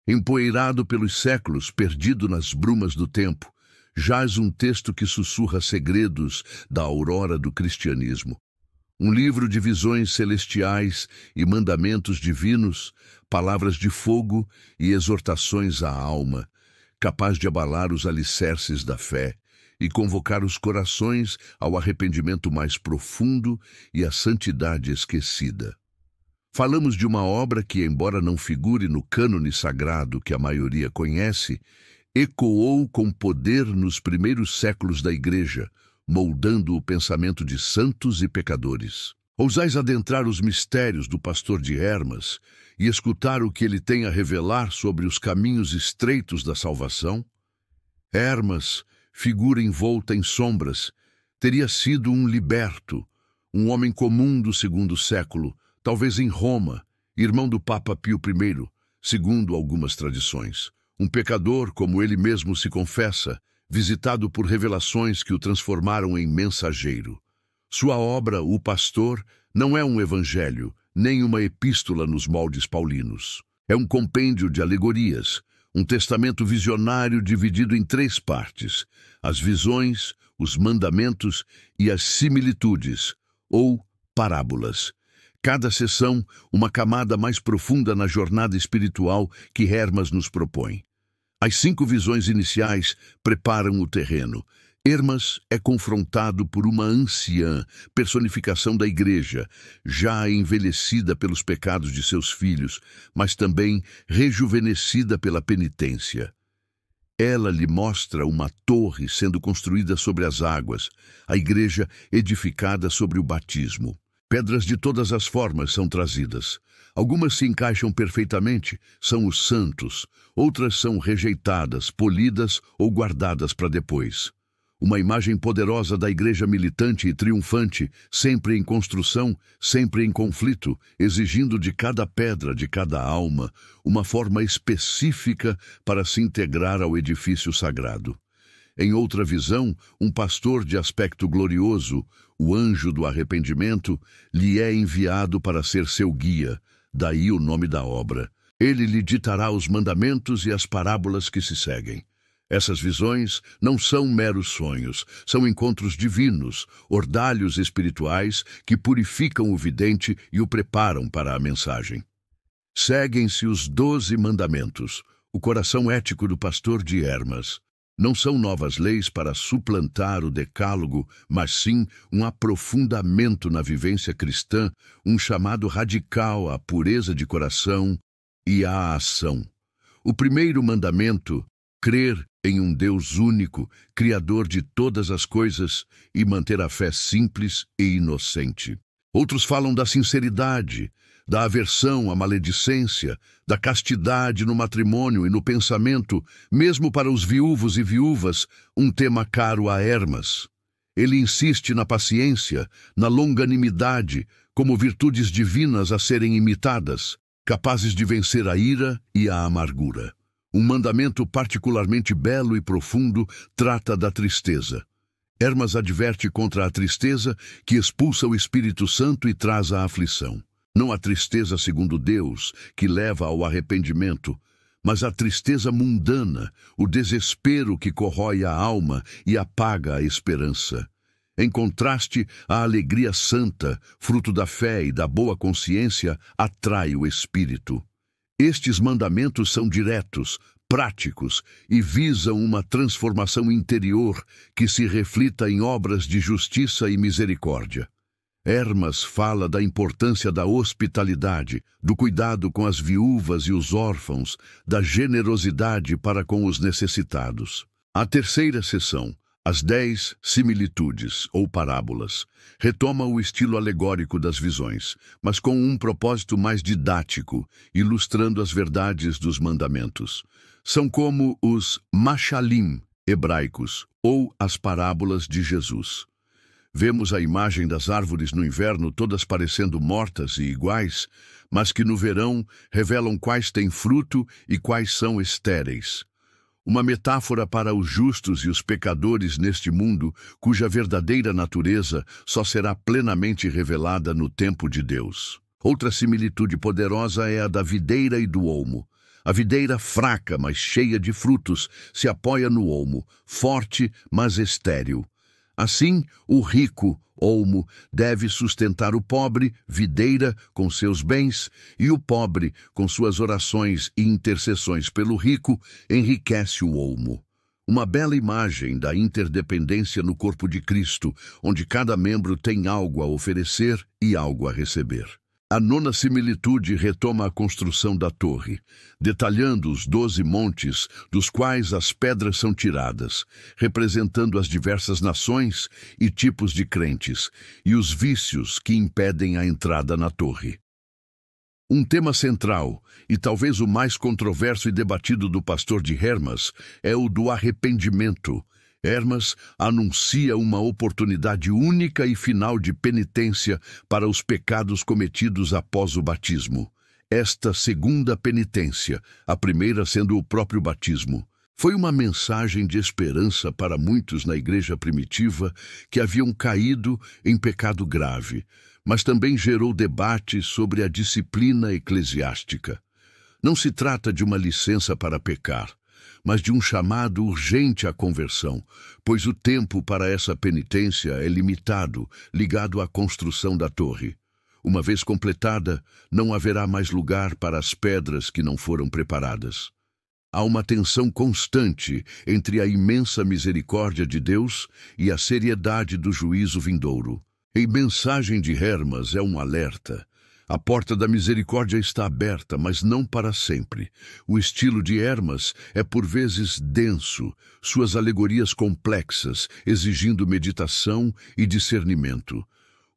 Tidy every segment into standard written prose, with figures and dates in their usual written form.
Empoeirado pelos séculos, perdido nas brumas do tempo, jaz um texto que sussurra segredos da aurora do cristianismo. Um livro de visões celestiais e mandamentos divinos, palavras de fogo e exortações à alma, capaz de abalar os alicerces da fé e convocar os corações ao arrependimento mais profundo e à santidade esquecida. Falamos de uma obra que, embora não figure no cânone sagrado que a maioria conhece, ecoou com poder nos primeiros séculos da Igreja, moldando o pensamento de santos e pecadores. Ousais adentrar os mistérios do pastor de Hermas e escutar o que ele tem a revelar sobre os caminhos estreitos da salvação? Hermas, figura envolta em sombras, teria sido um liberto, um homem comum do segundo século, talvez em Roma, irmão do Papa Pio I, segundo algumas tradições. Um pecador, como ele mesmo se confessa, visitado por revelações que o transformaram em mensageiro. Sua obra, O Pastor, não é um evangelho, nem uma epístola nos moldes paulinos. É um compêndio de alegorias, um testamento visionário dividido em 3 partes: as visões, os mandamentos e as similitudes, ou parábolas. Cada sessão, uma camada mais profunda na jornada espiritual que Hermas nos propõe. As 5 visões iniciais preparam o terreno. Hermas é confrontado por uma anciã, personificação da Igreja, já envelhecida pelos pecados de seus filhos, mas também rejuvenescida pela penitência. Ela lhe mostra uma torre sendo construída sobre as águas, a Igreja edificada sobre o batismo. Pedras de todas as formas são trazidas. Algumas se encaixam perfeitamente, são os santos. Outras são rejeitadas, polidas ou guardadas para depois. Uma imagem poderosa da Igreja militante e triunfante, sempre em construção, sempre em conflito, exigindo de cada pedra, de cada alma, uma forma específica para se integrar ao edifício sagrado. Em outra visão, um pastor de aspecto glorioso, o anjo do arrependimento, lhe é enviado para ser seu guia, daí o nome da obra. Ele lhe ditará os mandamentos e as parábolas que se seguem. Essas visões não são meros sonhos, são encontros divinos, ordalhos espirituais que purificam o vidente e o preparam para a mensagem. Seguem-se os 12 mandamentos, o coração ético do pastor de Hermas. Não são novas leis para suplantar o decálogo, mas sim um aprofundamento na vivência cristã, um chamado radical à pureza de coração e à ação. O primeiro mandamento, crer em um Deus único, Criador de todas as coisas, e manter a fé simples e inocente. Outros falam da sinceridade, da aversão à maledicência, da castidade no matrimônio e no pensamento, mesmo para os viúvos e viúvas, um tema caro a Hermas. Ele insiste na paciência, na longanimidade, como virtudes divinas a serem imitadas, capazes de vencer a ira e a amargura. Um mandamento particularmente belo e profundo trata da tristeza. Hermas adverte contra a tristeza que expulsa o Espírito Santo e traz a aflição. Não a tristeza segundo Deus, que leva ao arrependimento, mas a tristeza mundana, o desespero que corrói a alma e apaga a esperança. Em contraste, a alegria santa, fruto da fé e da boa consciência, atrai o espírito. Estes mandamentos são diretos, práticos e visam uma transformação interior que se reflita em obras de justiça e misericórdia. Hermas fala da importância da hospitalidade, do cuidado com as viúvas e os órfãos, da generosidade para com os necessitados. A terceira seção, as 10 similitudes ou parábolas, retoma o estilo alegórico das visões, mas com um propósito mais didático, ilustrando as verdades dos mandamentos. São como os mashalim hebraicos ou as parábolas de Jesus. Vemos a imagem das árvores no inverno todas parecendo mortas e iguais, mas que no verão revelam quais têm fruto e quais são estéreis. Uma metáfora para os justos e os pecadores neste mundo, cuja verdadeira natureza só será plenamente revelada no tempo de Deus. Outra similitude poderosa é a da videira e do olmo. A videira fraca, mas cheia de frutos, se apoia no olmo, forte, mas estéril. Assim, o rico, olmo, deve sustentar o pobre, videira, com seus bens, e o pobre, com suas orações e intercessões pelo rico, enriquece o olmo. Uma bela imagem da interdependência no corpo de Cristo, onde cada membro tem algo a oferecer e algo a receber. A nona similitude retoma a construção da torre, detalhando os 12 montes dos quais as pedras são tiradas, representando as diversas nações e tipos de crentes, e os vícios que impedem a entrada na torre. Um tema central, e talvez o mais controverso e debatido do pastor de Hermas, é o do arrependimento. Hermas anuncia uma oportunidade única e final de penitência para os pecados cometidos após o batismo. Esta segunda penitência, a primeira sendo o próprio batismo, foi uma mensagem de esperança para muitos na igreja primitiva que haviam caído em pecado grave, mas também gerou debate sobre a disciplina eclesiástica. Não se trata de uma licença para pecar, mas de um chamado urgente à conversão, pois o tempo para essa penitência é limitado, ligado à construção da torre. Uma vez completada, não haverá mais lugar para as pedras que não foram preparadas. Há uma tensão constante entre a imensa misericórdia de Deus e a seriedade do juízo vindouro. A mensagem de Hermas é um alerta. A porta da misericórdia está aberta, mas não para sempre. O estilo de Hermas é por vezes denso, suas alegorias complexas, exigindo meditação e discernimento.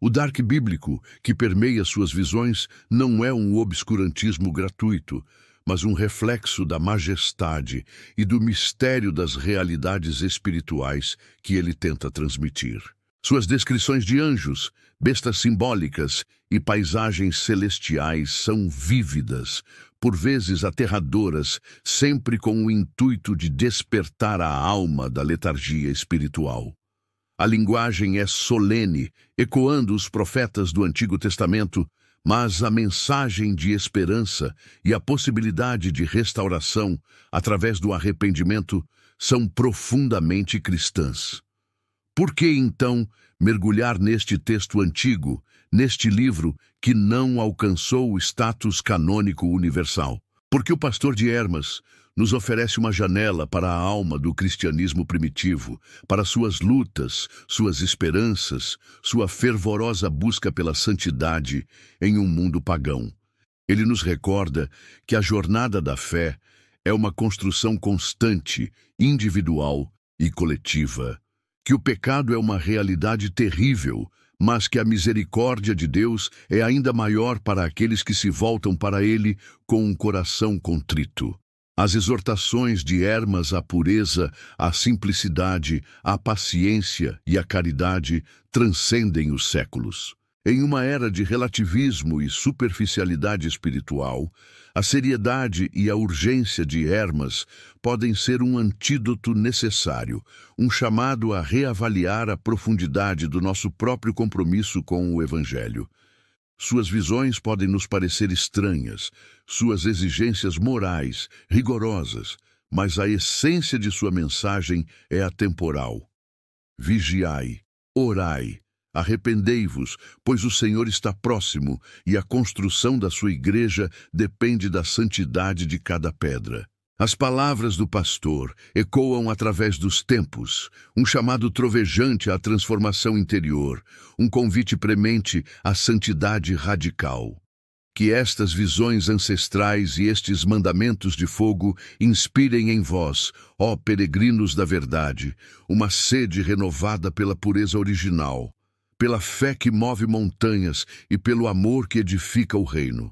O dark bíblico, que permeia suas visões, não é um obscurantismo gratuito, mas um reflexo da majestade e do mistério das realidades espirituais que ele tenta transmitir. Suas descrições de anjos, bestas simbólicas e paisagens celestiais são vívidas, por vezes aterradoras, sempre com o intuito de despertar a alma da letargia espiritual. A linguagem é solene, ecoando os profetas do Antigo Testamento, mas a mensagem de esperança e a possibilidade de restauração através do arrependimento são profundamente cristãs. Por que, então, mergulhar neste texto antigo, neste livro que não alcançou o status canônico universal? Porque o pastor de Hermas nos oferece uma janela para a alma do cristianismo primitivo, para suas lutas, suas esperanças, sua fervorosa busca pela santidade em um mundo pagão. Ele nos recorda que a jornada da fé é uma construção constante, individual e coletiva. Que o pecado é uma realidade terrível, mas que a misericórdia de Deus é ainda maior para aqueles que se voltam para Ele com um coração contrito. As exortações de Hermas à pureza, à simplicidade, à paciência e à caridade transcendem os séculos. Em uma era de relativismo e superficialidade espiritual, a seriedade e a urgência de Hermas podem ser um antídoto necessário, um chamado a reavaliar a profundidade do nosso próprio compromisso com o Evangelho. Suas visões podem nos parecer estranhas, suas exigências morais, rigorosas, mas a essência de sua mensagem é atemporal. Vigiai, orai, arrependei-vos, pois o Senhor está próximo e a construção da sua igreja depende da santidade de cada pedra. As palavras do pastor ecoam através dos tempos, um chamado trovejante à transformação interior, um convite premente à santidade radical. Que estas visões ancestrais e estes mandamentos de fogo inspirem em vós, ó peregrinos da verdade, uma sede renovada pela pureza original, pela fé que move montanhas e pelo amor que edifica o reino.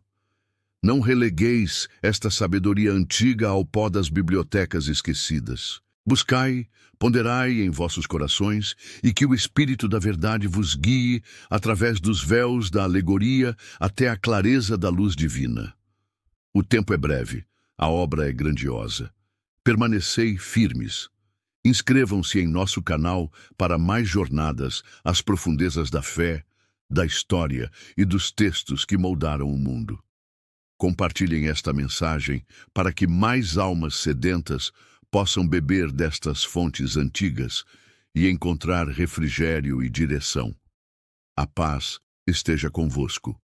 Não relegueis esta sabedoria antiga ao pó das bibliotecas esquecidas. Buscai, ponderai em vossos corações, e que o Espírito da verdade vos guie através dos véus da alegoria até a clareza da luz divina. O tempo é breve, a obra é grandiosa. Permanecei firmes. Inscrevam-se em nosso canal para mais jornadas às profundezas da fé, da história e dos textos que moldaram o mundo. Compartilhem esta mensagem para que mais almas sedentas possam beber destas fontes antigas e encontrar refrigério e direção. A paz esteja convosco.